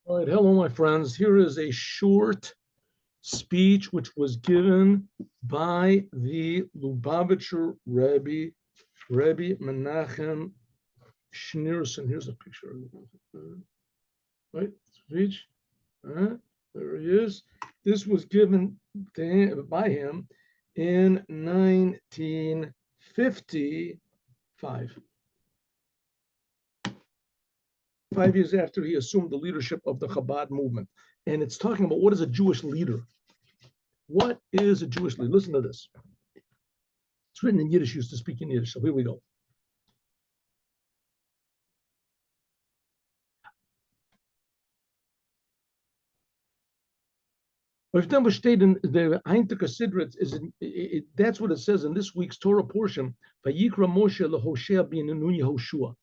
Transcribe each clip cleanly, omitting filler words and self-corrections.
All right, hello, my friends. Here is a short speech which was given by the Lubavitcher Rebbe, Rebbe Menachem Schneerson. Here's a picture of him. Right, speech. There he is. This was given by him in 1955. 5 years after he assumed the leadership of the Chabad movement. And it's talking about what is a Jewish leader. What is a Jewish leader? Listen to this. It's written in Yiddish, used to speak in Yiddish. So here we go. If then was stated in the Heintika Sidrit, that's what it says in this week's Torah portion. Vayikra Moshe leHoshea bin Nun Yehoshua.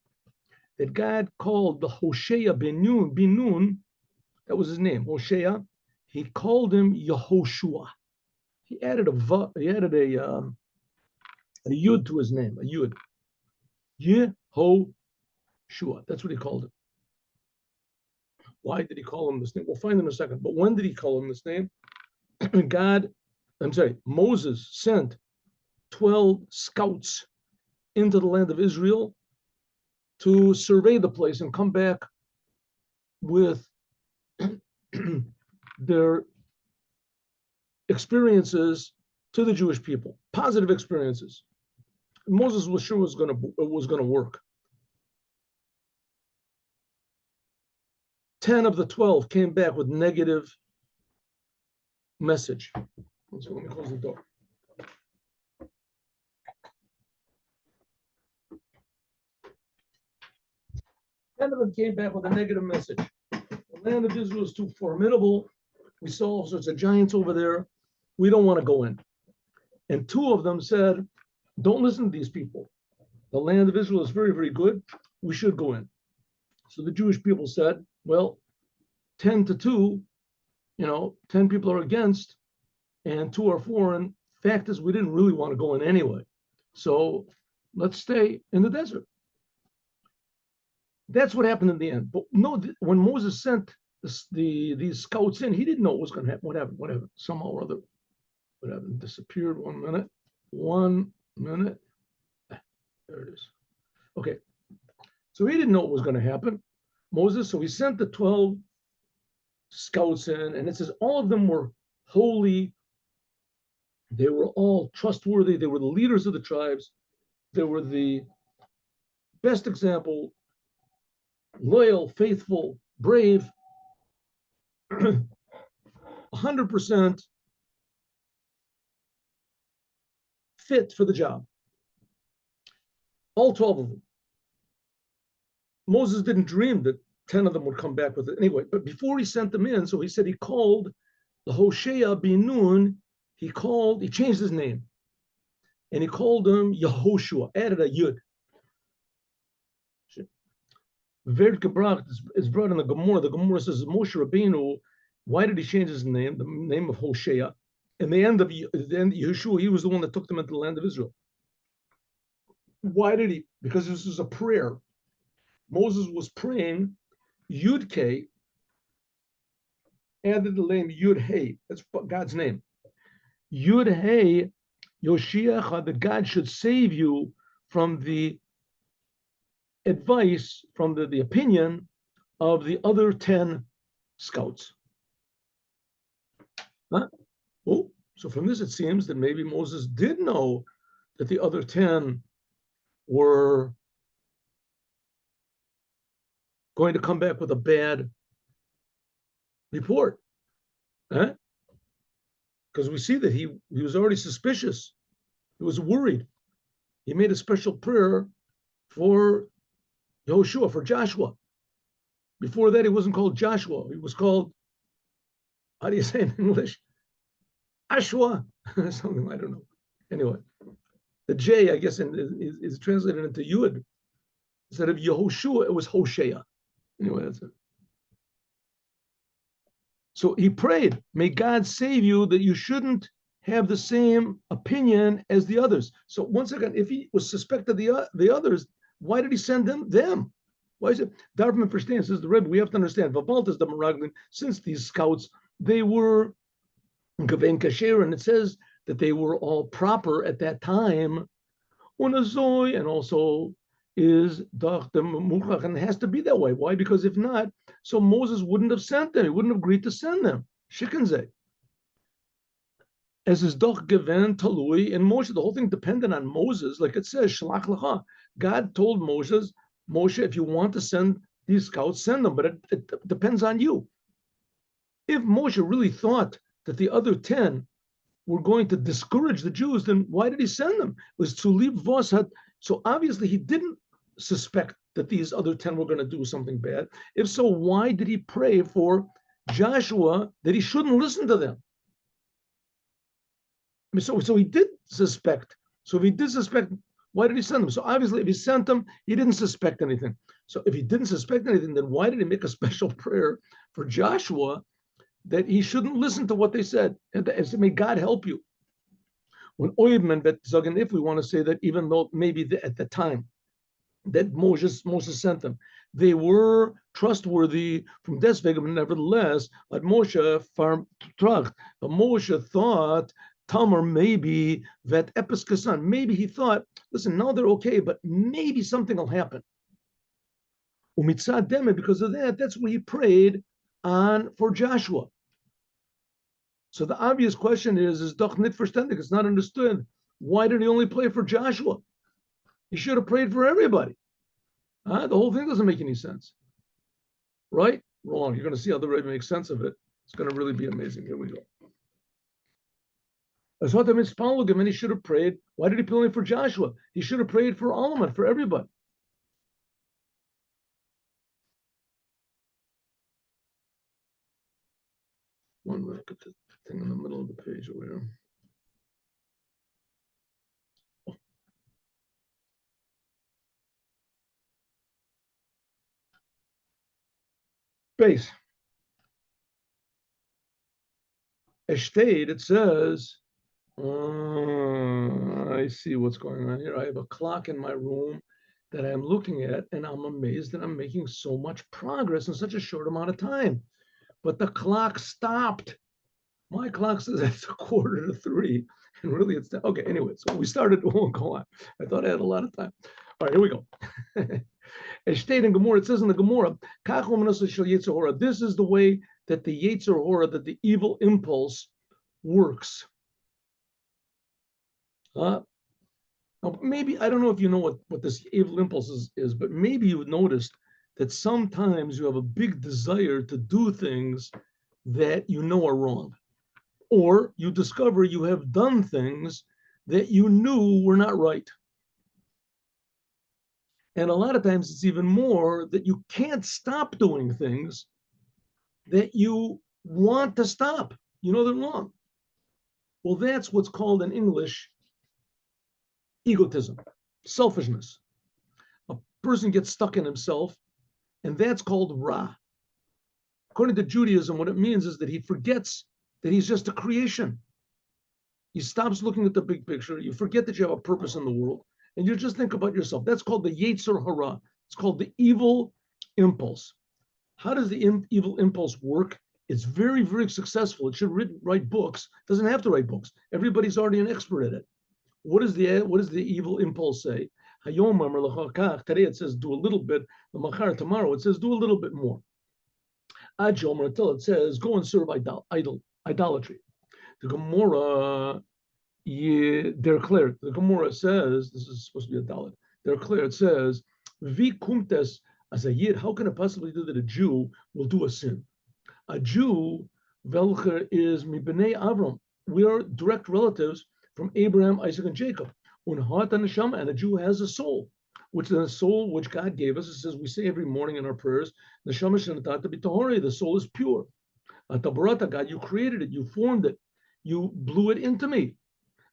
That God called the Hoshea bin Nun, that was his name, Hoshea. He called him Yehoshua. He added a yud to his name, a yud. Yehoshua. That's what he called him. Why did he call him this name? We'll find in a second. But when did he call him this name? Moses sent 12 scouts into the land of Israel to survey the place and come back with their experiences to the Jewish people, positive experiences. Moses was sure it was going to work. 10 of the 12 came back with negative message. So let me close the door. Ten of them came back with a negative message. The land of Israel is too formidable. We saw all sorts of giants over there. We don't want to go in. And 2 of them said, don't listen to these people. The land of Israel is very, very good. We should go in. So the Jewish people said, well, 10-2, 10 people are against and 2 are for. And fact is, we didn't really want to go in anyway. So let's stay in the desert. That's what happened in the end. But no, when Moses sent these scouts in, he didn't know what was going to happen. What happened? Somehow or other, what happened? Disappeared. 1 minute. 1 minute. There it is. Okay. So he didn't know what was going to happen. Moses, so he sent the 12 scouts in, and it says all of them were holy. They were all trustworthy. They were the leaders of the tribes. They were the best example, loyal, faithful, brave, 100% fit for the job. All 12 of them. Moses didn't dream that 10 of them would come back with it anyway. But before he sent them in, so he said he called the Hoshea bin Nun. He changed his name, and he called him Yehoshua. Added a yud. Vert gebracht is brought in the Gemara. The Gemara says Moshe Rabbeinu. Why did he change his name? The name of Hoshea. In the end of Yeshua, he was the one that took them into the land of Israel. Why did he? Because this is a prayer. Moses was praying. Yud K added the name Yud Hey. That's God's name. Yud Hey Yoshiach, that God should save you from the advice, from the opinion of the other 10 scouts. Huh? Oh, so from this it seems that maybe Moses did know that the other 10 were going to come back with a bad report. Huh? Because we see that he was already suspicious. He was worried. He made a special prayer for Yehoshua, for Joshua. Before that, he wasn't called Joshua. He was called, how do you say in English? Ashwa, something, I don't know. Anyway, the J, I guess, is translated into Yud. Instead of Yehoshua, it was Hoshea. Anyway, that's it. So he prayed, may God save you, that you shouldn't have the same opinion as the others. So once again, if he was suspected the others, why did he send them? Why is it? Darman understands, says the Rebbe, we have to understand, Vabaltas the Meraglin, since these scouts, they were Gaven Kasher, and it says that they were all proper at that time, Unazoy, and also is Dach the Muchach, and it has to be that way. Why? Because if not, so Moses wouldn't have sent them, he wouldn't have agreed to send them. Shikanze. As is doch given talui and Moshe, the whole thing depended on Moses, like it says, Shalach Lacha. God told Moses, Moshe, if you want to send these scouts, send them, but it depends on you. If Moshe really thought that the other 10 were going to discourage the Jews, then why did he send them? It was to leave Voshat. So obviously he didn't suspect that these other 10 were going to do something bad. If so, why did he pray for Joshua that he shouldn't listen to them? I mean, so he did suspect. So if he did suspect, why did he send them? So obviously, if he sent them, he didn't suspect anything. So if he didn't suspect anything, then why did he make a special prayer for Joshua that he shouldn't listen to what they said? And may God help you. When Oibman bet Zagan, if we want to say that, even though maybe at the time that Moses sent them, they were trustworthy from Desvegam, nevertheless, but Moshe farm tracht. But Moshe thought Tamar maybe that episkasan, maybe he thought, listen, now they're okay, but maybe something will happen. Umitzad deme, because of that, that's when he prayed on for Joshua. So the obvious question is doch nit verstandig, it's not understood. Why did he only pray for Joshua? He should have prayed for everybody. The whole thing doesn't make any sense. Right? Wrong. You're going to see how the Rebbe makes sense of it. It's going to really be amazing. Here we go. And he should have prayed. Why did he pray only for Joshua? He should have prayed for Alman, for everybody. One look at the thing in the middle of the page over here. Base. Estate, it says, I see what's going on here. I have a clock in my room that I'm looking at, and I'm amazed that I'm making so much progress in such a short amount of time. But the clock stopped. My clock says it's 2:45, and really it's okay. Anyway, so we started. We won't go on. I thought I had a lot of time. All right, here we go. It stated in Gemara. It says in the Gemara, this is the way that the Yetzer Hora, that the evil impulse works. Now, maybe I don't know if you know what this evil impulse is, but maybe you've noticed that sometimes you have a big desire to do things that you know are wrong. Or you discover you have done things that you knew were not right. And a lot of times it's even more that you can't stop doing things that you want to stop. You know they're wrong. Well, that's what's called in English egotism, selfishness. A person gets stuck in himself, and that's called Ra. According to Judaism, what it means is that he forgets that he's just a creation. He stops looking at the big picture. You forget that you have a purpose in the world, and you just think about yourself. That's called the Yetzer Hara. It's called the evil impulse. How does the evil impulse work? It's very, very successful. It should write books. It doesn't have to write books. Everybody's already an expert at it. What does the evil impulse say? Today it says do a little bit. The machar tomorrow it says do a little bit more. Until it says go and serve idolatry. The Gemara declared. The Gemara says this is supposed to be a dalit. Declared. It says vi kumtes as a yid. How can it possibly do that a Jew will do a sin? A Jew, welcher is mibnei Avram. We are direct relatives from Abraham, Isaac, and Jacob. And a Jew has a soul, which is a soul which God gave us. It says we say every morning in our prayers, the soul is pure. God, you created it, you formed it, you blew it into me.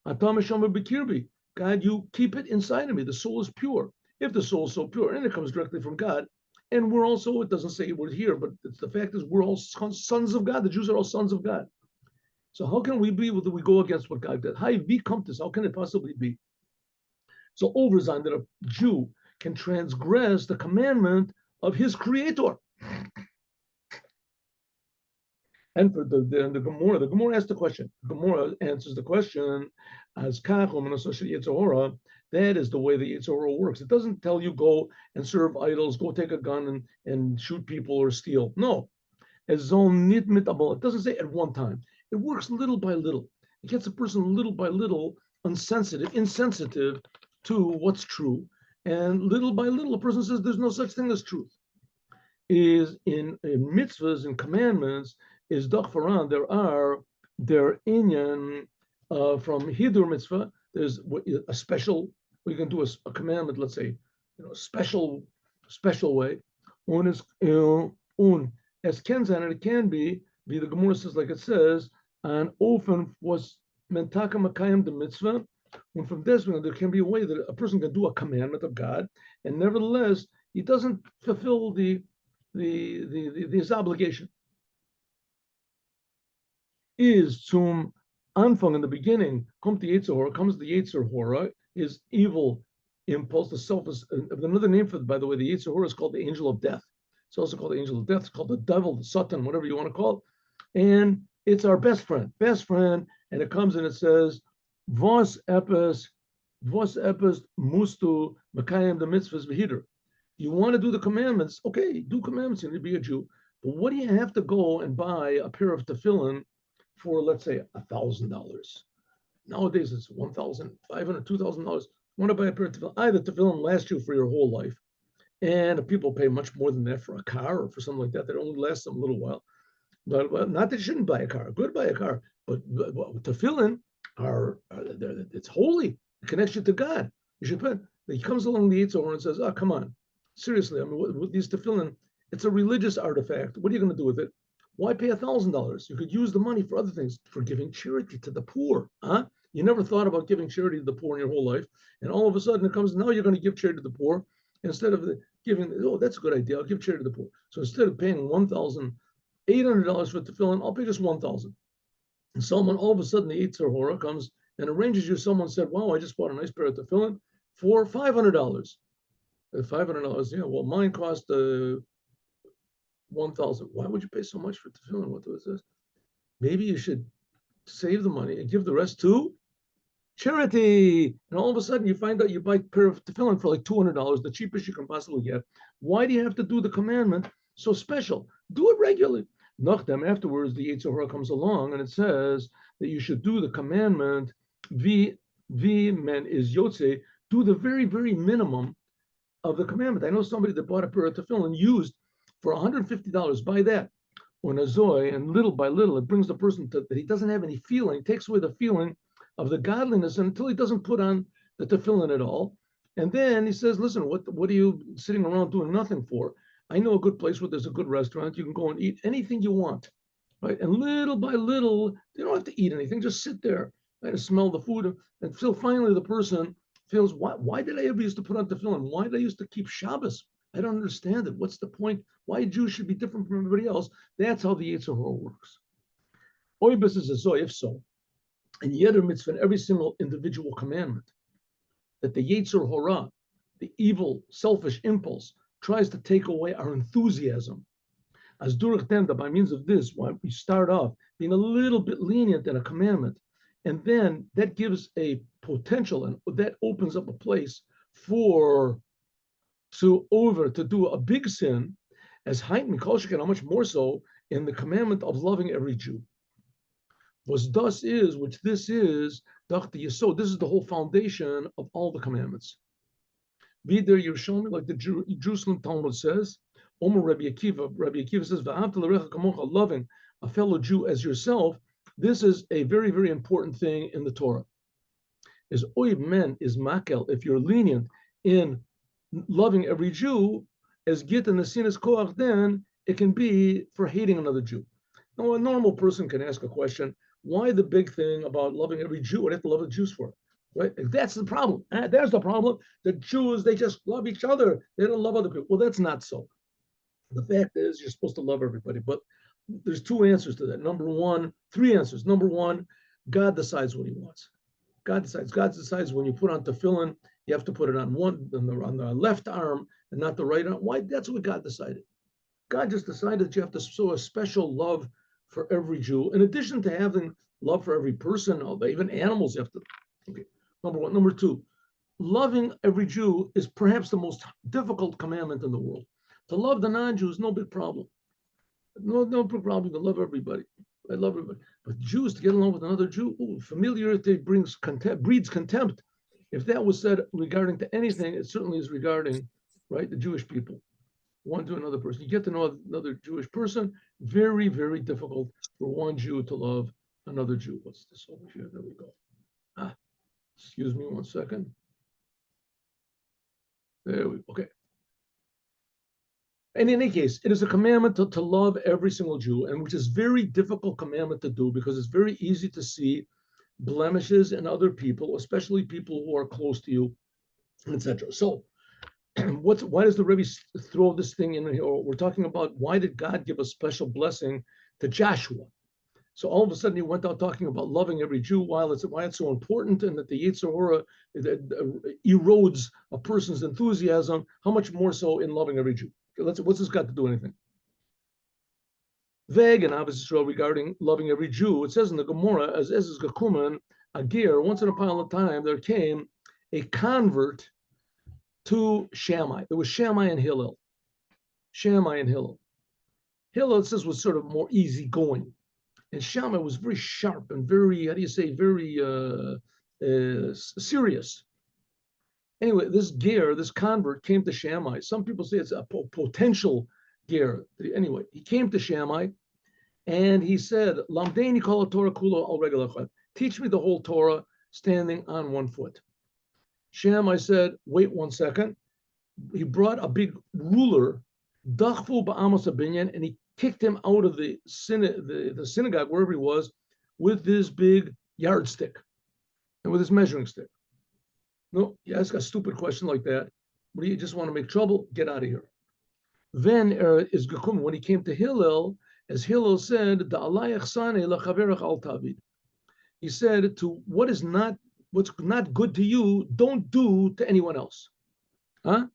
God, you keep it inside of me. The soul is pure. If the soul is so pure, and it comes directly from God, and we're also, it doesn't say we're here, but the fact is we're all sons of God. The Jews are all sons of God. So how can we be, we go against what God did? How can it possibly be? So overzine that a Jew can transgress the commandment of his creator. And for the Gemara asks the question. The Gemara answers the question as kachum and associated Yitzhahora. That is the way the Yitzhahora works. It doesn't tell you go and serve idols, go take a gun and shoot people or steal. No, it doesn't say at one time. It works little by little. It gets a person little by little insensitive to what's true, and little by little, a person says there's no such thing as truth. Is in mitzvahs and commandments. Is Doch Faran, there inyan from Hidur mitzvah, there's a special, we can do a commandment, let's say, special way. Un is as Kenzan, and it can be, the Gemara says, like it says, an ofen was mentaka makayim the mitzvah. And from this, there can be a way that a person can do a commandment of God, and nevertheless, he doesn't fulfill this obligation. Is zum Anfang, in the beginning, comes the Yetzer Hora, his evil impulse, the selfish. Another name for it, by the way, the Yetzer Hora is called the angel of death. It's also called the angel of death. It's called the devil, the Satan, whatever you want to call it. And it's our best friend. And it comes and it says, Vos epis mustu makayim the mitzvahs v'hider. You want to do the commandments? Okay, do commandments. You need to be a Jew. But what do you have to go and buy a pair of tefillin for, let's say, $1,000? Nowadays, it's $1,500, $2,000. Want to buy a pair of tefillin? Either tefillin lasts you for your whole life, and people pay much more than that for a car or for something like that. That only lasts them a little while. But not that you shouldn't buy a car. Good, buy a car. But tefillin it's holy. It connects you to God. You should put. He comes along the Yitzhahor and says, "Oh, come on, seriously. I mean, with these tefillin, it's a religious artifact. What are you going to do with it? Why pay $1,000? You could use the money for other things, for giving charity to the poor. Huh? You never thought about giving charity to the poor in your whole life, and all of a sudden it comes. Now you're going to give charity to the poor instead of giving. Oh, that's a good idea. I'll give charity to the poor. So instead of paying $1,800 for tefillin, I'll pay just $1,000. And someone, all of a sudden, the Yetzer Hora comes and arranges you. Someone said, "Wow, I just bought a nice pair of tefillin for $500." $500, yeah. Well, mine cost $1,000. Why would you pay so much for tefillin? What was this? Maybe you should save the money and give the rest to charity. And all of a sudden, you find out you buy a pair of tefillin for like $200, the cheapest you can possibly get. Why do you have to do the commandment so special? Do it regularly. Nachdem, afterwards, the Yetzer Hora comes along and it says that you should do the commandment, vi men is yotze, do the very, very minimum of the commandment. I know somebody that bought a pair of tefillin used for $150, buy that. Or nazoi, and little by little, it brings the person to that he doesn't have any feeling, takes away the feeling of the godliness until he doesn't put on the tefillin at all. And then he says, listen, what are you sitting around doing nothing for? I know a good place where there's a good restaurant. You can go and eat anything you want, right? And little by little, you don't have to eat anything. Just sit there, right, and smell the food until finally the person feels, why did I ever used to put on tefillin? Why did I used to keep Shabbos? I don't understand it. What's the point? Why Jews should be different from everybody else? That's how the Yetzer Hora works. Oibus is a zoy, if so. And yeder mitzvah, in every single individual commandment, that the Yetzer Hora, the evil, selfish impulse, tries to take away our enthusiasm. As durach denda, by means of this, why we start off being a little bit lenient in a commandment, and then that gives a potential, and that opens up a place to do a big sin, as height Mikolshik, how much more so in the commandment of loving every Jew. Was thus is, which this is, so this is the whole foundation of all the commandments. Be there Yerushalmi, like the Jerusalem Talmud says, Omer Rabbi Akiva says, loving a fellow Jew as yourself. This is a very, very important thing in the Torah. Is oiv men is makel, if you're lenient in loving every Jew, as git in the sinas koach, then it can be for hating another Jew. Now, a normal person can ask a question, why the big thing about loving every Jew? What do you have to love the Jews for? Right? That's the problem. There's the problem. The Jews, they just love each other. They don't love other people. Well, that's not so. The fact is, you're supposed to love everybody. But there's two answers to that. Three answers. Number one, God decides what he wants. God decides. God decides when you put on tefillin You have to put it on on the left arm and not the right arm. Why? That's what God decided. God just decided that you have to show a special love for every Jew, in addition to having love for every person, even animals. You have to. Okay. Number one. Number two, loving every Jew is perhaps the most difficult commandment in the world. To love the non-Jews, no big problem. No big problem to love everybody. I love everybody. But Jews, to get along with another Jew, familiarity breeds contempt. If that was said regarding to anything, it certainly is regarding, right, the Jewish people. One to another person. You get to know another Jewish person, very, very difficult for one Jew to love another Jew. What's this over here? There we go. Excuse me 1 second. There we go. Okay. And in any case, it is a commandment to love every single Jew, and which is very difficult commandment to do because it's very easy to see blemishes in other people, especially people who are close to you, etc. So, why does the Rebbe throw this thing in here? We're talking about why did God give a special blessing to Joshua? So all of a sudden he went out talking about loving every Jew, why it's so important, and that the Yetzer Hara erodes a person's enthusiasm. How much more so in loving every Jew? What's this got to do with anything? Vague and obviously regarding loving every Jew, it says in the Gemara, as is Gakuman, Agir, once in a pile of time, there came a convert to Shammai. There was Shammai and Hillel. Shammai and Hillel. Hillel, it says, was sort of more easygoing. And Shammai was very sharp and very, how do you say, very serious. Anyway, this ger, this convert, came to Shammai. Some people say it's a potential ger. Anyway, he came to Shammai and he said, Lamdeini kol Torah kulo al regel echad. Teach me the whole Torah standing on one foot. Shammai said, wait 1 second. He brought a big ruler, dachfu ba'amos abinyan, and he kicked him out of the synagogue, wherever he was, with this big yardstick and with his measuring stick. No, you ask a stupid question like that. What do you just want to make trouble? Get out of here. Then is Gekum, when he came to Hillel, as Hillel said, he said, to what's not good to you, don't do to anyone else. Huh?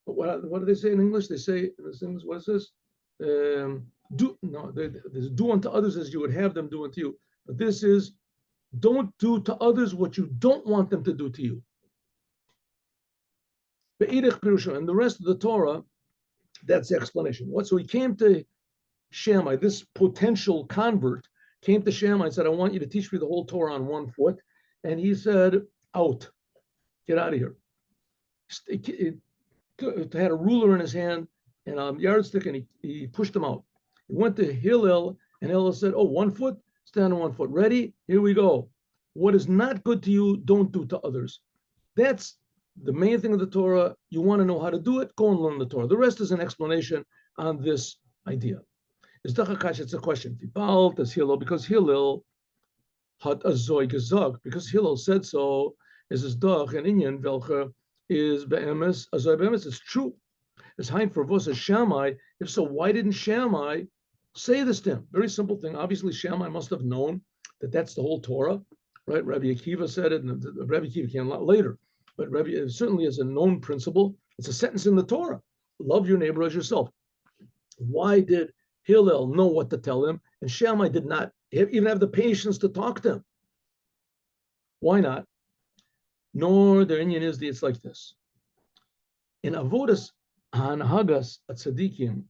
What do they say in English? They say in English, what is this? Do unto others as you would have them do unto you. But this is, don't do to others what you don't want them to do to you. And the rest of the Torah, that's the explanation. So he came to Shammai, this potential convert came to Shammai and said, I want you to teach me the whole Torah on 1 foot. And he said, out, get out of here. He had a ruler in his hand and a yardstick, and he pushed him out. He went to Hillel, and Hillel said, 1 foot, stand on 1 foot. Ready? Here we go. What is not good to you, don't do to others. That's the main thing of the Torah. You want to know how to do it, go and learn the Torah. The rest is an explanation on this idea. It's a question. Because Hillel had a zoy gezag, because Hillel said so, is his dach and inyan velcher is be'emes, a zoy be'emes, it's true. It's hein for vos as Shammai. If so, why didn't Shammai say this to him? Very simple thing. Obviously, Shammai must have known that that's the whole Torah, right? Rabbi Akiva said it, and Rabbi Akiva came a lot later. But Rabbi certainly is a known principle. It's a sentence in the Torah. Love your neighbor as yourself. Why did Hillel know what to tell him, and Shammai did not even have the patience to talk to him? Why not? Nor their Indian is it's like this. In Avodas Hanhagas at Tzadikim,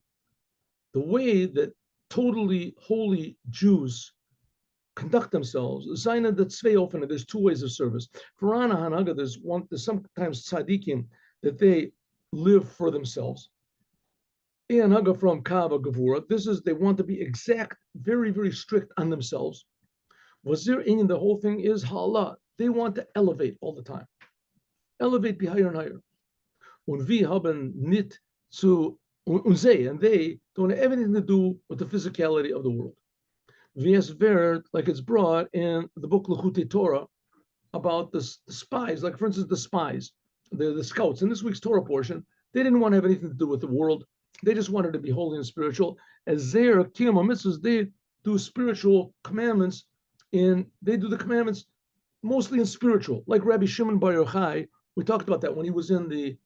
the way that totally holy Jews conduct themselves, Zaina that Tzvei often, there's 2 ways of service. For Ana Hanhaga, there's sometimes Tzadikim that they live for themselves. Hanhaga from Kava Gavura, they want to be exact, very, very strict on themselves. Wazir Inyan, the whole thing is Hala. They want to elevate all the time. Elevate, be higher and higher. Und wir haben nicht zu, and they don't have anything to do with the physicality of the world. Like it's brought in the book Likuti Torah about the spies, like for instance, the spies, the scouts in this week's Torah portion, they didn't want to have anything to do with the world. They just wanted to be holy and spiritual. As their kiyum mitzvahs, they do spiritual commandments, they do the commandments mostly in spiritual, like Rabbi Shimon Bar Yochai We talked about that when he was in the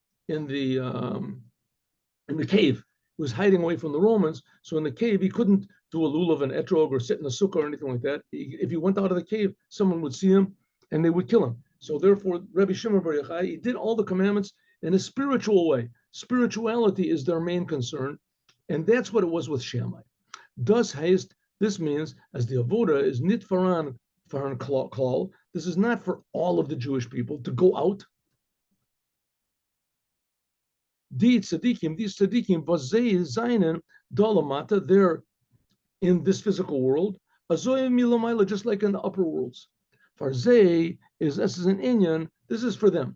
cave. He was hiding away from the Romans. So in the cave, he couldn't do a lulav and etrog or sit in a sukkah or anything like that. If he went out of the cave, someone would see him and they would kill him. So therefore, Rebbe Shimon Bar Yochai, he did all the commandments in a spiritual way. Spirituality is their main concern, and that's what it was with Shammai. Das heißt, this means as the avoda is nit faran klal. This is not for all of the Jewish people to go out. These tzaddikim, vazei zainen dolamata, they're in this physical world. Azoyim milamayla, just like in the upper worlds. Farzei is, this is an inyan, this is for them.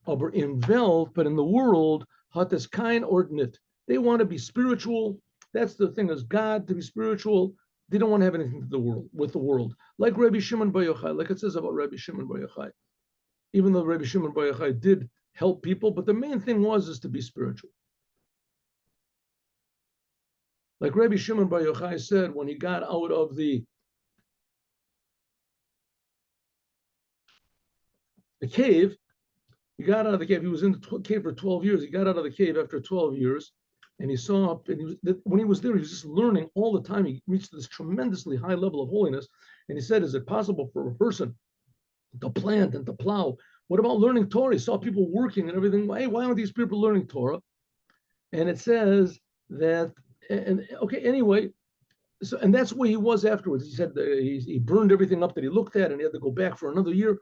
Aber in Welt, but in the world, hat es kein ordnit. They want to be spiritual. That's the thing, is God, to be spiritual. They don't want to have anything to the world with the world. Like Rebbe Shimon Bar Yochai, like it says about Rebbe Shimon Bar Yochai. Even though Rebbe Shimon Bar Yochai did help people, but the main thing is to be spiritual. Like Rebbe Shimon Bar Yochai said when he got out of the cave, he got out of the cave. He was in the cave for 12 years. He got out of the cave after 12 years, and he saw, and when he was there, he was just learning all the time. He reached this tremendously high level of holiness, and he said, is it possible for a person to plant and to plow? What about learning Torah? He saw people working and everything. Hey, why aren't these people learning Torah? And it says that, and okay, anyway, so, and that's where he was afterwards. He said he burned everything up that he looked at, and he had to go back for another year.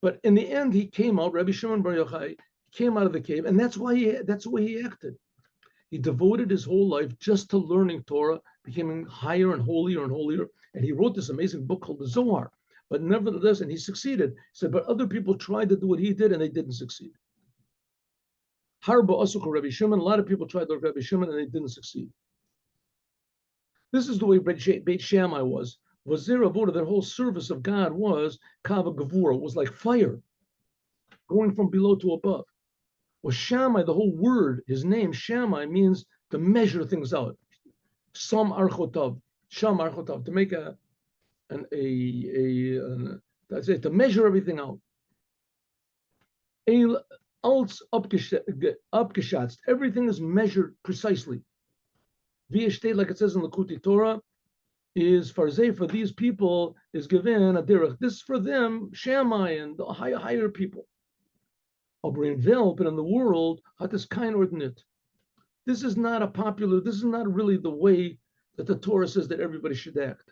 But in the end, he came out. Rabbi Shimon Bar Yochai came out of the cave, and that's the way he acted. He devoted his whole life just to learning Torah, becoming higher and holier, and he wrote this amazing book called the Zohar. But nevertheless, and he succeeded. He said, but other people tried to do what he did, and they didn't succeed. Harba Asuk Rabbi Shimon, a lot of people tried to Rabbi Shimon, and they didn't succeed. This is the way Beit Shammai was. Their avoda, their whole service of God was kava gavura, was like fire, going from below to above. Well, Shammai, the whole word, his name Shammai, means to measure things out. Sham archotav, to make to measure everything out. Everything is measured precisely. Via state, like it says in Likuti Torah, is farzeh, for these people is given a derech. This is for them, Shammai and the higher people. Aber in Welt, but in the world, hat es kein ordnit. This is not really the way that the Torah says that everybody should act.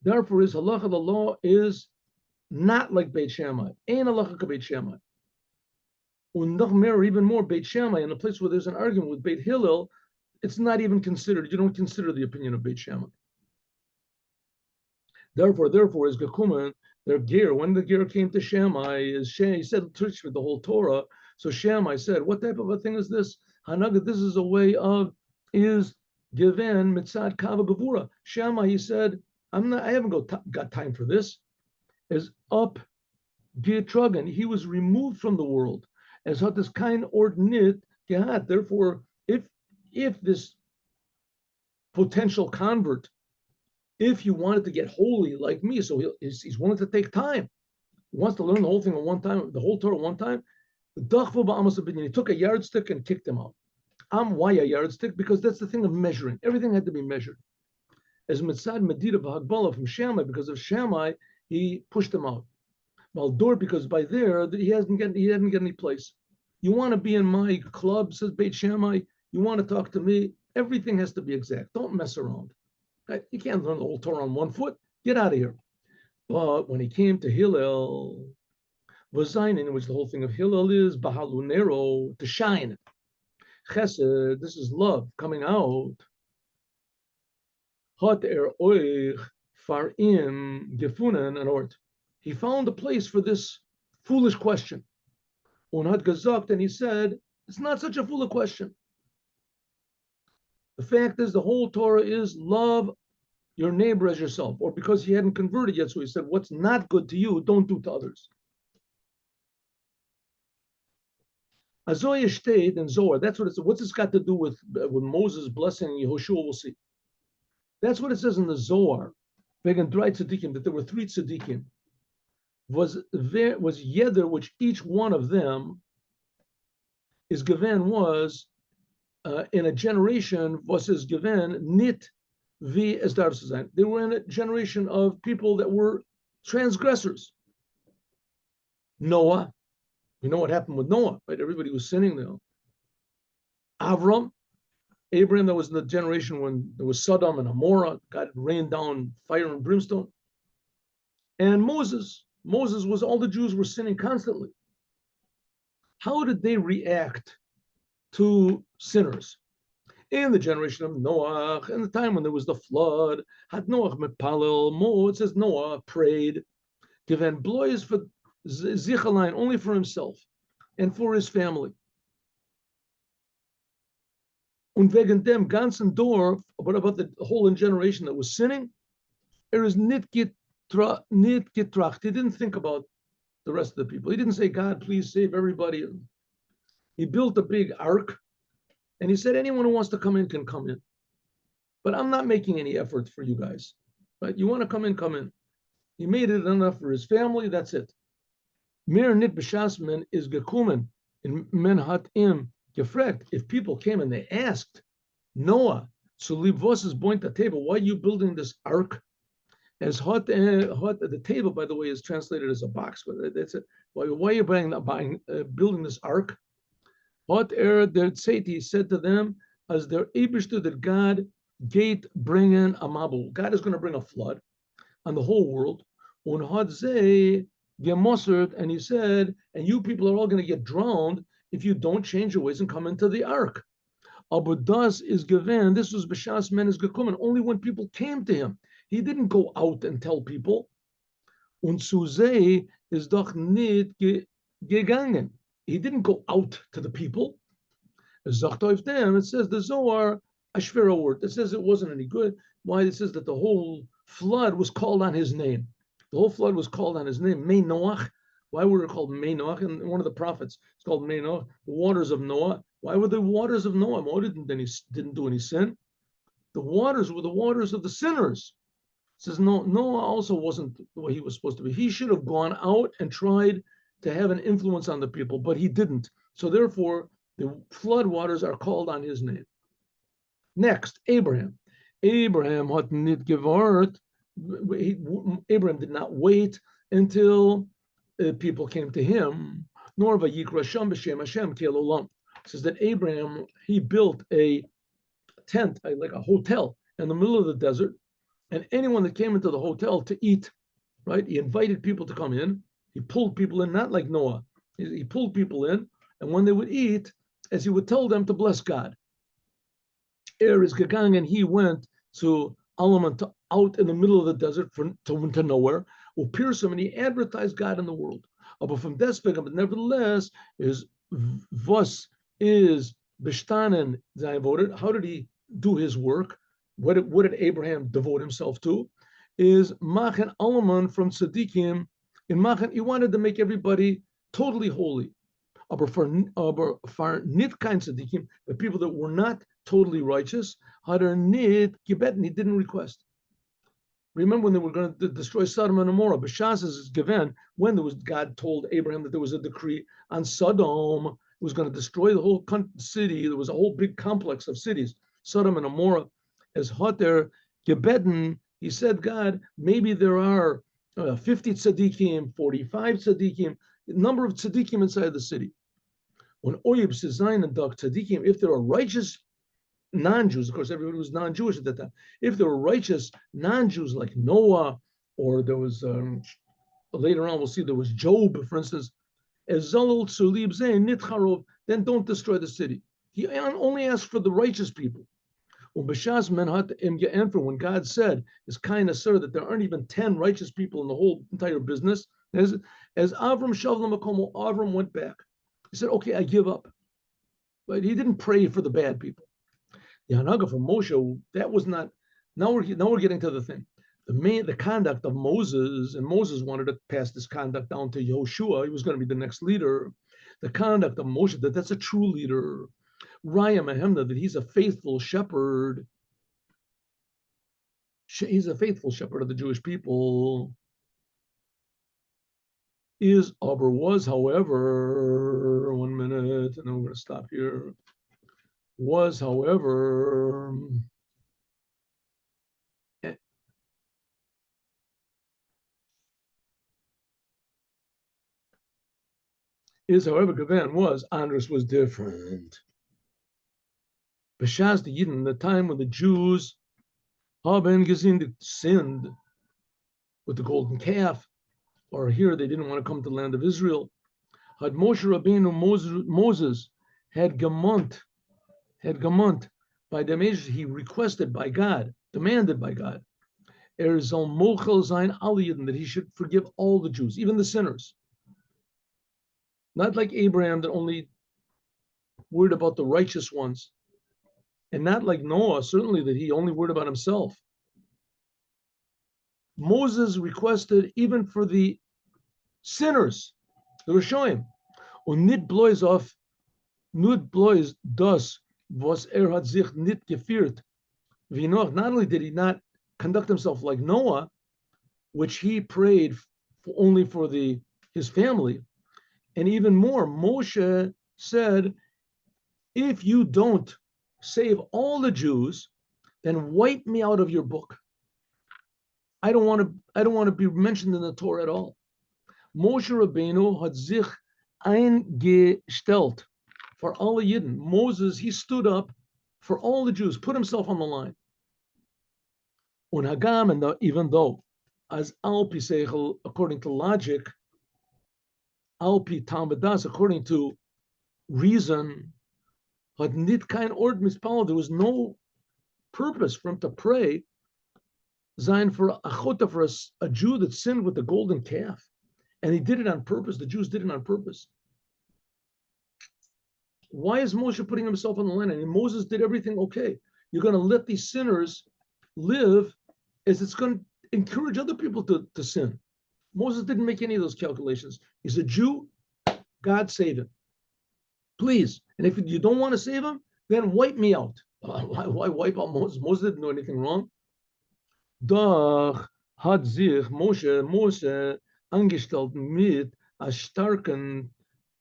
Therefore, is halacha, the law is not like Beit Shammai. Ein halacha ka Beit Shammai. Und noch mehr, even more, Beit Shammai, in a place where there's an argument with Beit Hillel, it's not even considered. You don't consider the opinion of Beit Shammai. Therefore, is Gekumen, their ger. When the ger came to Shammai, he said, teach me the whole Torah. So Shammai said, what type of a thing is this? Hanaga, this is a way of, is given mitzad kava gavura. Shammai, he said, I haven't got time for this. As up Gitrugan, he was removed from the world. As hat this kind ordnit gehat. Therefore, if this potential convert, if he wanted to get holy like me, so he's willing to take time. He wants to learn the whole thing at one time, the whole Torah at one time. He took a yardstick and kicked him out. Why a yardstick? Because that's the thing of measuring. Everything had to be measured. As Mitzad Medida V'Hagbala from Shammai, because of Shammai, he pushed him out. Baldur, because by there he hadn't got any place. You want to be in my club, says Beit Shammai. You want to talk to me? Everything has to be exact. Don't mess around. Right? You can't learn the whole Torah on one foot. Get out of here. But when he came to Hillel, Vazayin, in which the whole thing of Hillel is Bahalunero, to shine. Chesed, this is love coming out. Hot oich farim gefunen and ort. He found a place for this foolish question. Unhat gesagt, and he said, it's not such a foolish question. The fact is, the whole Torah is love your neighbor as yourself, or because he hadn't converted yet, so he said, what's not good to you, don't do to others. Azoya stayed in Zohar. That's what it's. What's this got to do with Moses blessing Yehoshua? We'll see. That's what it says in the Zohar. Vegan dry tzaddikim, that there were 3 tzaddikim. Was yeder, which each one of them is given was in a generation was is given nit vi as sein. They were in a generation of people that were transgressors. Noah, you know what happened with Noah, right? Everybody was sinning there. Avram, Abraham, that was in the generation when there was Sodom and Amorah, God rained down fire and brimstone. And Moses was all the Jews were sinning constantly. How did they react to sinners? In the generation of Noah, in the time when there was the flood, had Noah mepalel, it says Noah prayed, given blois for zichalein, only for himself and for his family. Und wegen dem ganzen Dorf, but about the whole generation that was sinning, is nit getracht. He didn't think about the rest of the people. He didn't say, God, please save everybody. He built a big ark, and he said, anyone who wants to come in can come in. But I'm not making any effort for you guys. Right? You want to come in, come in. He made it enough for his family, that's it. Mir nit b'shasmen is gekumen, in men hat im gefragt. If people came and they asked Noah, so leave Vos's point at the table, why are you building this ark? As hot the table, by the way, is translated as a box. But that's it. Why are you building this ark? Hot air der Tzeti said to them, as their Abishter that God gate bringen a mabul. God is going to bring a flood on the whole world. On hot zeh gemosert, and he said, and you people are all going to get drowned if you don't change your ways and come into the ark. Aber das is given. This was b'shas men is gekommen. Only when people came to him. He didn't go out and tell people. Und zu sei is doch nicht gegangen. He didn't go out to the people. It says the Zohar, a shvera word. It says it wasn't any good. Why? It says that the whole flood was called on his name. The whole flood was called on his name. Mei Noach. Why were it called Mei Noach? And one of the prophets, it's called Mei Noach, the waters of Noah. Why were the waters of Noah? Noah didn't do any sin. The waters were the waters of the sinners. It says no, Noah also wasn't the way he was supposed to be. He should have gone out and tried to have an influence on the people, but he didn't. So therefore, the flood waters are called on his name. Next, Abraham. Abraham hat nit gewart. Abraham did not wait until people came to him. Nor vayikra sham b'shem Hashem kel olam. It says that Abraham, he built a tent, like a hotel in the middle of the desert, and anyone that came into the hotel to eat, right? He invited people to come in. He pulled people in, not like Noah. He pulled people in, and when they would eat, as he would tell them to bless God. Is gegangen, and he went to Alaman, out in the middle of the desert to nowhere. Upirsum, and he advertised God in the world. But from deswegen, but nevertheless, is was is bestanen voted. How did he do his work? What did Abraham devote himself to? Is machen Alaman from tzaddikim. In machen, he wanted to make everybody totally holy. Aber for nit kein tzaddikim, the people that were not totally righteous, had nit gebeten, he didn't request. Remember when they were going to destroy Sodom and Gomorrah, B'shas is given when there was God told Abraham that there was a decree on Sodom, it was going to destroy the whole city. There was a whole big complex of cities, Sodom and Gomorrah. As Hoter gebeten, he said, God, maybe there are 50 tzaddikim, 45 tzaddikim, number of tzaddikim inside the city. When Oyib Sizayin and Dak tzaddikim, if there are righteous non-Jews, of course, everybody was non-Jewish at that time. If there were righteous non-Jews like Noah, or there was later on, we'll see there was Job, for instance, then don't destroy the city. He only asked for the righteous people. When God said, "It's kind of sir that there aren't even 10 righteous people in the whole entire business," as Avram Shavlam Akomo, Avram went back. He said, "Okay, I give up." But he didn't pray for the bad people. The Hanaga from Moshe, that was not. Now we're getting to the thing. The conduct of Moses, and Moses wanted to pass this conduct down to Yehoshua. He was going to be the next leader. The conduct of Moshe, that's a true leader. Raya Mahemna, that he's a faithful shepherd. He's a faithful shepherd of the Jewish people. was, however, 1 minute, and then we're going to stop here. Was, however, Gavan was, Andrus was different. B'shas the Yidden, the time when the Jews haben gesehen sinned with the golden calf, or here they didn't want to come to the land of Israel. Had Moshe Rabbeinu Moses had gemont by the measure he requested by God, demanded by God, zal mochel sein alle Yidden, that he should forgive all the Jews, even the sinners. Not like Abraham that only worried about the righteous ones, and not like Noah, certainly that he only worried about himself. Moses requested even for the sinners, the Rishonim, und nit bloß auf, nut bloß das, was hat sich nit geführt, wie noch. Not only did he not conduct himself like Noah, which he prayed only for his family, and even more, Moshe said, if you don't save all the Jews, then wipe me out of your book. I don't want to be mentioned in the Torah at all. Moshe Rabbeinu hat sich eingestellt for alle Yidden. Moses, he stood up for all the Jews, put himself on the line. Und Hagam, and even though, as Alpi Seichel, according to logic, Alpi Talmudas, according to reason, had nit kein Ord mispal, there was no purpose for him to pray, sein for achota, for a Jew that sinned with the golden calf. And he did it on purpose. The Jews did it on purpose. Why is Moshe putting himself on the line? And Moses did everything okay. You're going to let these sinners live, as it's going to encourage other people to sin. Moses didn't make any of those calculations. He's a Jew. God save him, please. And if you don't want to save him, then wipe me out. Why wipe out Moses? Moses didn't do anything wrong. Doch hat sich Moshe angestellt mit a starken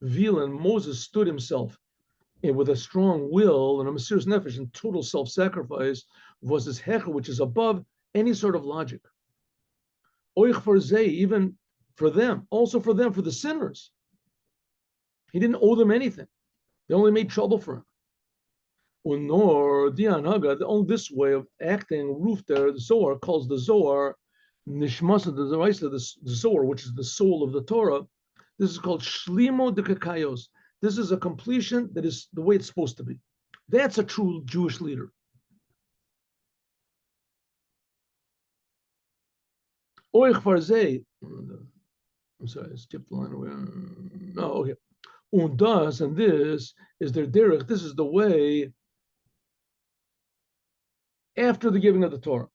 Willen. Moses stood himself with a strong will and a mesirus nefesh and total self-sacrifice, was his hecher, which is above any sort of logic. Oich for ze, even for them, also for them, for the sinners. He didn't owe them anything. They only made trouble for him. Unor dianaga, only this way of acting, roof there, the Zohar calls the Zohar nishmasa, the Zohar, which is the soul of the Torah. This is called shlimo de kakayos. This is a completion that is the way it's supposed to be. That's a true Jewish leader. Oich farzei. I'm sorry, I skipped the line away. No, okay. Und das, and this is their derech. This is the way after the giving of the Torah.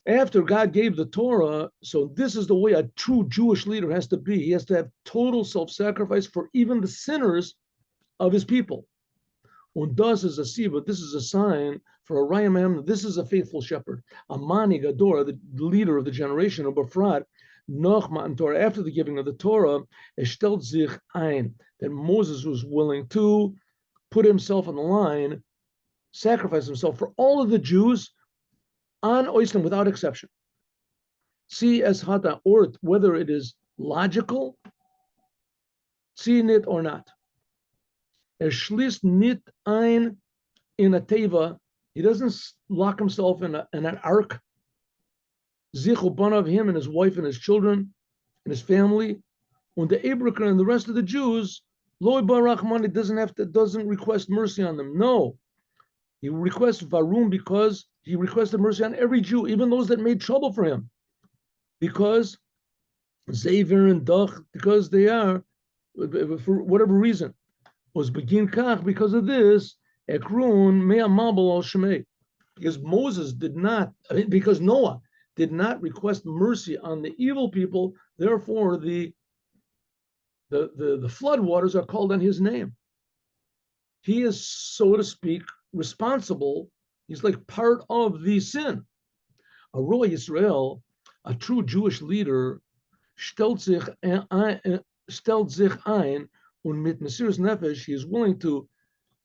After God gave the Torah, so this is the way a true Jewish leader has to be. He has to have total self-sacrifice for even the sinners of his people. Und das is a siva, this is a sign for a Rayam. This is a faithful shepherd. A Mani Gador, the leader of the generation of Befrat, noch matan Torah, after the giving of the Torah, stellt sich ein, that Moses was willing to put himself on the line, sacrifice himself for all of the Jews, on Oislam, without exception. See as hata, or whether it is logical, seeing it or not. Schließt nit ein in a teva. He doesn't lock himself in an ark. Zichul of him and his wife and his children and his family. And the Abraham and the rest of the Jews, Loi Barachman, doesn't request mercy on them. No, he requests varum because he requested mercy on every Jew, even those that made trouble for him, because Zever and Doch, because they are, for whatever reason, was begin kach, because of this, ekrun mea mabel al shemei, because Moses did not, because Noah did not request mercy on the evil people, therefore the flood waters are called on his name. He is, so to speak, responsible. He's like part of the sin. A Roy Yisrael, a true Jewish leader, stellt sich ein und mit Mesiras Nefesh, he is willing to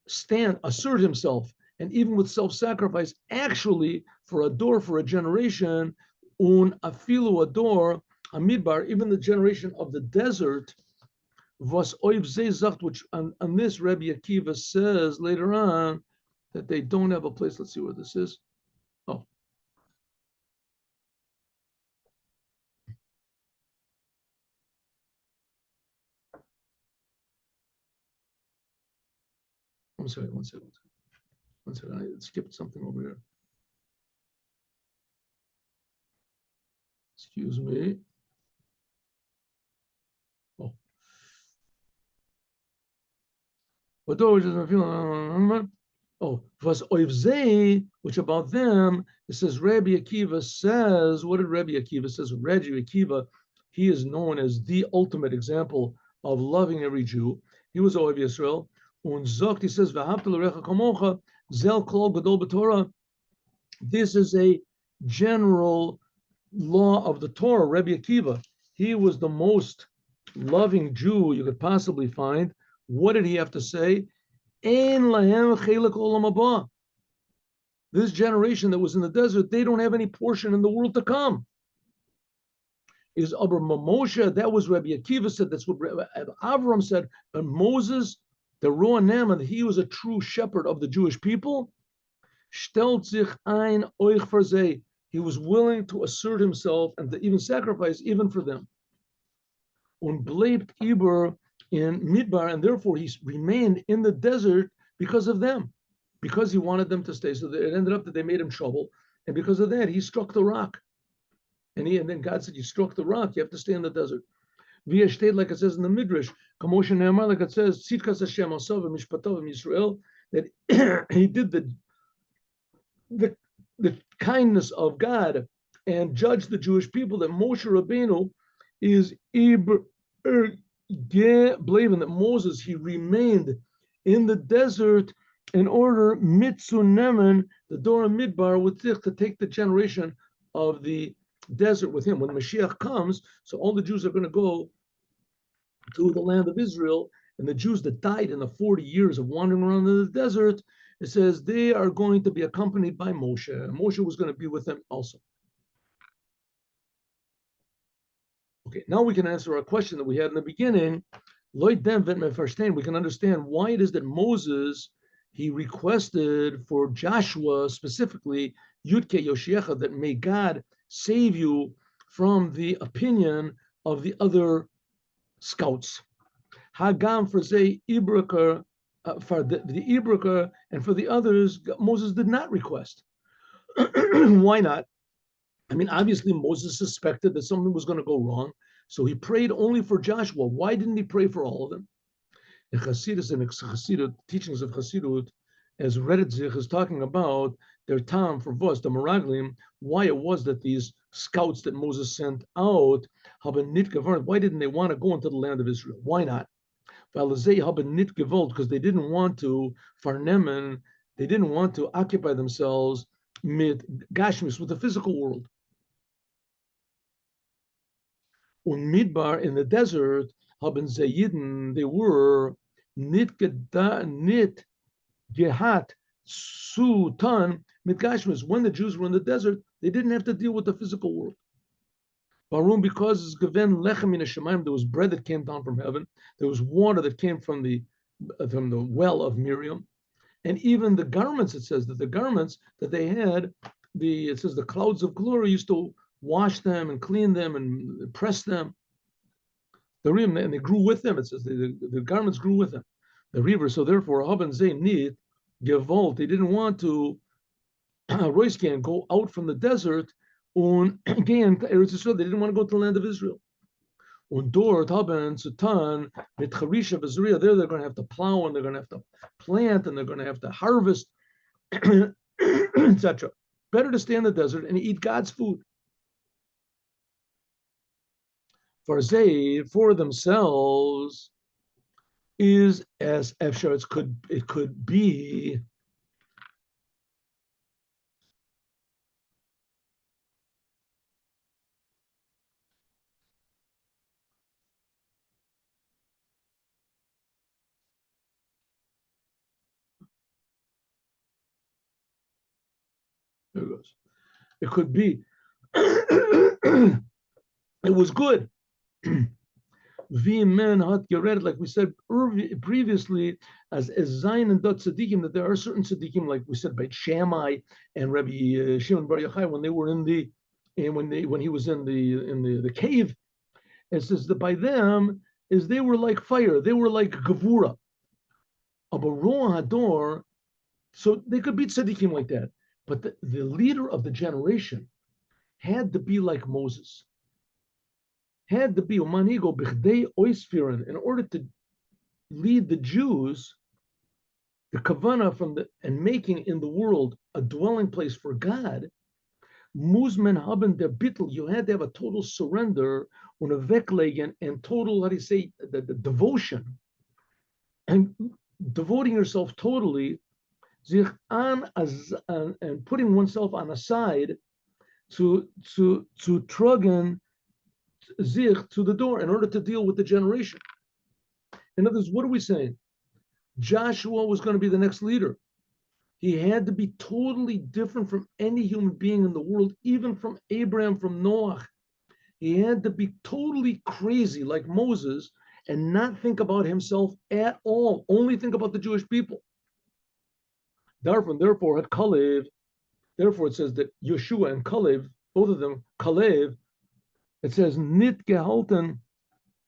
stand, assert himself, and even with self-sacrifice, actually for a door, for a generation, un afilu a door, a midbar, even the generation of the desert, was oiv zezacht, which on this Rebbe Akiva says later on that they don't have a place. Let's see where this is. Oh, I'm sorry, one second. One second, I skipped something over here. Excuse me. Oh. Oh, was oivzei, which about them, it says Rabbi Akiva says, what did Rabbi Akiva says? Rabbi Akiva, he is known as the ultimate example of loving every Jew. He was Oiv Yisrael. Und zogt, he says, V'ahavta l'recha kamocha, zel kol gadol b'Torah. This is a general law of the Torah, Rabbi Akiva. He was the most loving Jew you could possibly find. What did he have to say? Ein lahem chelik olam haba. This generation that was in the desert, they don't have any portion in the world to come. Is Aber Moshe, that was Rabbi Akiva said, that's what Avram said, but Moses, the Roanem, and he was a true shepherd of the Jewish people, stellt sich ein euch für sie. He was willing to assert himself and to even sacrifice even for them. Und bleibt über in Midbar, and therefore he remained in the desert because of them, because he wanted them to stay. So it ended up that they made him trouble, and because of that, he struck the rock. And then God said, "You struck the rock. You have to stay in the desert." Via stayed, like it says in the Midrash, Kamosha Ne'amar, like it says, Tzidkas Hashem Asav Mishpatav Yisrael, that he did the kindness of God and judged the Jewish people. That Moshe Rabbeinu is believing that Moses, he remained in the desert in order mitzunemen, the Dora Midbar, with to take the generation of the desert with him. When Moshiach comes, so all the Jews are going to go to the land of Israel, and the Jews that died in the 40 years of wandering around in the desert, it says they are going to be accompanied by Moshe. Moshe was going to be with them also. Okay, now we can answer our question that we had in the beginning. We can understand why it is that Moses, he requested for Joshua specifically, Yudke Yoshiacha, that may God save you from the opinion of the other scouts. Hagam for Zay Ibraker, for the Ibraker, and for the others, Moses did not request. Why not? I mean, obviously Moses suspected that something was going to go wrong, so he prayed only for Joshua. Why didn't he pray for all of them? In Chassidus and Chassidut, teachings of Chassidut, as Reddit is talking about their time for Vos, the Meraglim, why it was that these scouts that Moses sent out, why didn't they want to go into the land of Israel? Why not? Because they didn't want to farnemen, they didn't want to occupy themselves with gashmis, with the physical world. Und Midbar, in the desert, haben sie Yidden, they were nit gehat su tan mit gashmis. When the Jews were in the desert, they didn't have to deal with the physical world. Barum, because it's given lechem in Shemayim, there was bread that came down from heaven, there was water that came from the well of Miriam, and even the garments. It says that the garments that they had, it says the clouds of glory used to wash them and clean them and press them. And they grew with them. It says the garments grew with them. The river. So therefore, Haben Zay need Gevolt. They didn't want to Roiskan go out from the desert. Und again, they didn't want to go to the land of Israel. Und dort haben Sutan mit Charisha Bezriya. There they're going to have to plow and they're going to have to plant and they're going to have to harvest, etc. Better to stay in the desert and eat God's food. For themselves is as Efshar it could be There it goes. It could be. It was good. Men hat geredet, like we said previously, as Zayin and Dot Tzaddikim, that there are certain Tzaddikim, like we said, by Shammai and Rebbe Shimon Bar Yochai, when they were in the, and when he was in the cave, it says that by them is they were like fire, they were like Gevura. Abaron Hador, so they could be Tzaddikim like that, but the leader of the generation had to be like Moses. Had to be Umanigo Bichdei Oisfirin, in order to lead the Jews, the Kavanah from the and making in the world a dwelling place for God. Muzmen haben der Bittel, you had to have a total surrender, und a weglegen, and total, how do you say, the devotion, and devoting yourself totally, sich an as and putting oneself on a side to trugen zich to the door in order to deal with the generation. In other words, what are we saying? Joshua was going to be the next leader. He had to be totally different from any human being in the world, even from Abraham, from Noah. He had to be totally crazy like Moses and not think about himself at all, only think about the Jewish people. Therefore, at Kalev, therefore it says that Yeshua and Kalev, both of them, Kalev, it says nit gehalten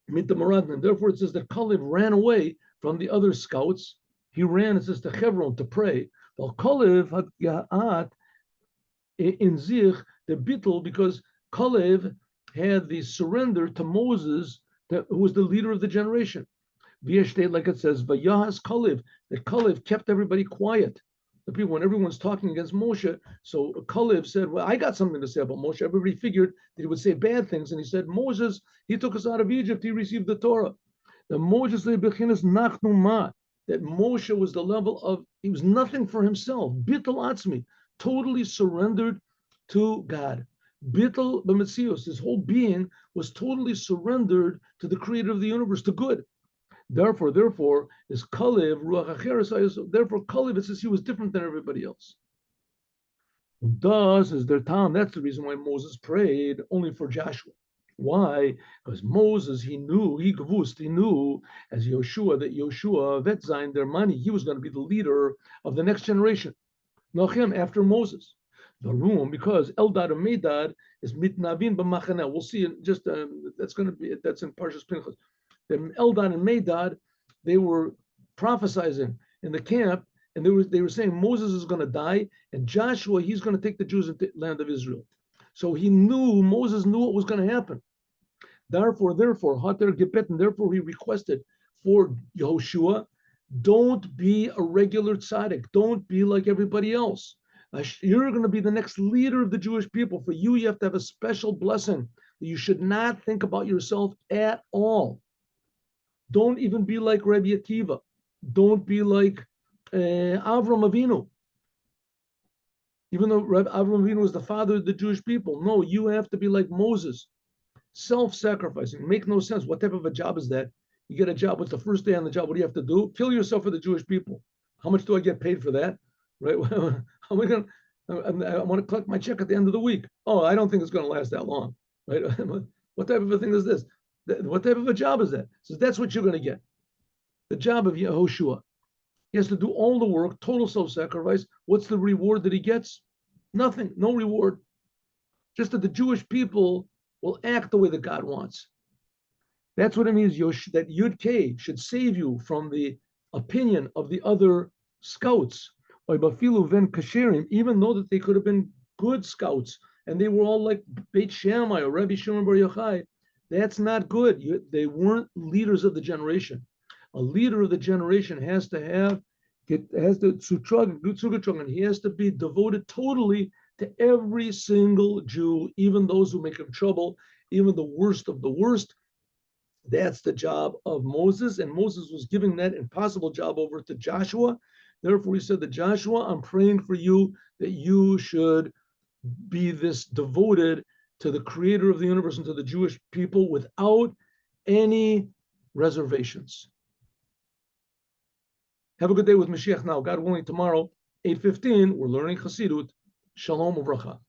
mit the Maradman. Therefore, it says that Kalev ran away from the other scouts. He ran, it says, to Hebron to pray. While Kalev had ga'at in zich the bittul, because Kalev had the surrender to Moses, who was the leader of the generation. V'yeshtei, like it says, v'yahas Kalev, that Kalev kept everybody quiet. The people, when everyone's talking against Moshe, so Kalev said, well, I got something to say about Moshe. Everybody figured that he would say bad things. And he said, Moses, he took us out of Egypt. He received the Torah. The Moses bechinas nachnu ma, that Moshe was the level of, he was nothing for himself. Bittul atzmi, totally surrendered to God. Bittul b'metzios, his whole being was totally surrendered to the creator of the universe, to good. Therefore, is Kalev ruach acheres. Therefore, Kalev, it says he was different than everybody else. Thus is their time. That's the reason why Moses prayed only for Joshua. Why? Because Moses, he knew as Yoshua, that Yoshua, Vetzain, their money, he was going to be the leader of the next generation. Nochem, after Moses. The room, because Eldad and Medad is mitnavin b'machaneh. We'll see in just, that's in Parshas Pinchas. The Eldad and Medad, they were prophesizing in the camp, and they were saying Moses is going to die, and Joshua, he's going to take the Jews into the land of Israel. So Moses knew what was going to happen. Therefore, Hater Gepet, and therefore he requested for Yehoshua, don't be a regular tzaddik, don't be like everybody else. You're going to be the next leader of the Jewish people. For you have to have a special blessing. You should not think about yourself at all. Don't even be like Rabbi Akiva. Don't be like Avram Avinu. Even though Avram Avinu was the father of the Jewish people. No, you have to be like Moses. Self-sacrificing. Make no sense. What type of a job is that? You get a job, what's the first day on the job? What do you have to do? Kill yourself for the Jewish people. How much do I get paid for that? Right? How am I going to, I want to collect my check at the end of the week. Oh, I don't think it's going to last that long. Right? What type of a thing is this? What type of a job is that? So that's what you're going to get. The job of Yehoshua. He has to do all the work, total self-sacrifice. What's the reward that he gets? Nothing, no reward. Just that the Jewish people will act the way that God wants. That's what it means, that Yud K should save you from the opinion of the other scouts, even though that they could have been good scouts, and they were all like Beit Shammai or Rabbi Shimon Bar Yochai. That's not good. They weren't leaders of the generation. A leader of the generation has to and he has to be devoted totally to every single Jew, even those who make him trouble, even the worst of the worst. That's the job of Moses, and Moses was giving that impossible job over to Joshua. Therefore, he said to Joshua, I'm praying for you that you should be this devoted to the creator of the universe and to the Jewish people without any reservations. Have a good day with Moshiach now. God willing, tomorrow, 8:15, we're learning Chassidut. Shalom uvracha.